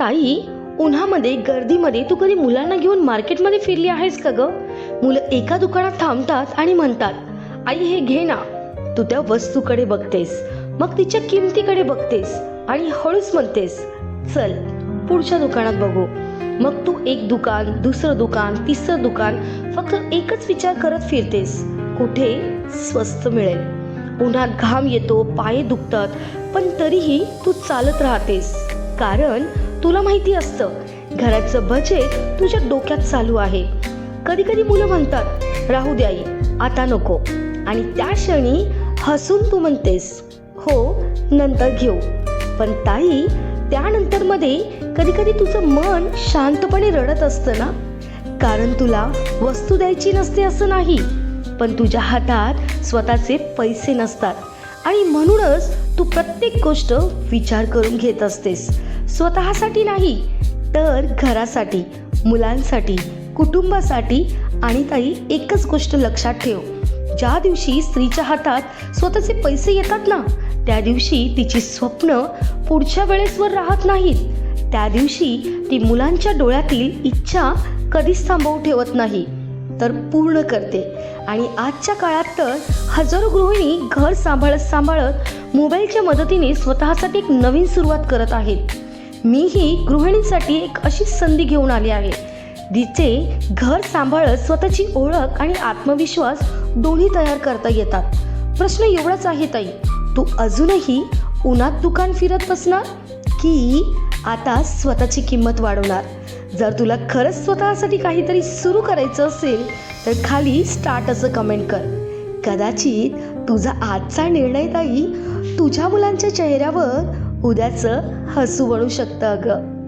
ताई, उन्हामध्ये गर्दीमध्ये तू कधी मुलांना घेऊन मार्केटमध्ये फिरली आहेस का ग? मुलं एका दुकानात थांबतात आणि म्हणतात, आई हे घे ना. तू त्या वस्तूकडे बघतेस, मग तिच्या किमतीकडे बघतेस आणि हळूच म्हणतेस, चल पुढच्या दुकानात बघू. मग तू एक दुकान, दुसरं दुकान, तिसरं दुकान, फक्त एकच विचार करत फिरतेस, कुठे स्वस्त मिळेल. उन्हात घाम येतो, पाय दुखतात, पण तरीही तू चालत राहतेस. कारण तुला माहिती असतं घराचं बजेट तुझ्या डोक्यात चालू आहे. कधी कधी मुलं म्हणतात, राहू दे आई, आता नको. आणि त्या क्षणी हसून तू म्हणतेस, हो नंतर घेऊ. पण ताई, त्यानंतर मध्ये कधी कधी तुझं मन शांतपणे रडत असतं ना. कारण तुला वस्तू द्यायची नसते असं नाही, पण तुझ्या हातात स्वतःचे पैसे नसतात. आणि म्हणूनच तू प्रत्येक गोष्ट विचार करून घेत असतेस. स्वतःसाठी नाही, तर घरासाठी, मुलांसाठी, कुटुंबासाठी. आणि ताई, एकच गोष्ट लक्षात ठेव, ज्या दिवशी स्त्रीच्या हातात स्वतःचे पैसे येतात ना, त्या दिवशी तिची स्वप्न पुढच्या वेळेसवर राहत नाहीत. त्या दिवशी ती मुलांच्या डोळ्यातील इच्छा कधीच थांबवून ठेवत नाही, तर पूर्ण करते. आणि आजच्या काळात तर हजारो गृहिणी घर सांभाळत मोबाईलच्या मदतीने स्वतःसाठी एक नवीन सुरुवात करत आहेत. मीही गृहिणींसाठी एक अशी संधी घेऊन आली आहे, जिचे घर सांभाळत स्वतःची ओळख आणि आत्मविश्वास दोन्ही तयार करता येतात. प्रश्न एवढाच आहे ताई, तू अजूनही उन्हात दुकान फिरत बसणार की आता स्वतःची किंमत वाढवणार? जर तुला खरंच स्वतःसाठी काहीतरी सुरू करायचं असेल तर खाली स्टार्ट असं कमेंट कर. कदाचित तुझा आजचा निर्णय ताई तुझ्या मुलांच्या चेहऱ्यावर उद्याचं हसू बनू शकतं अगं.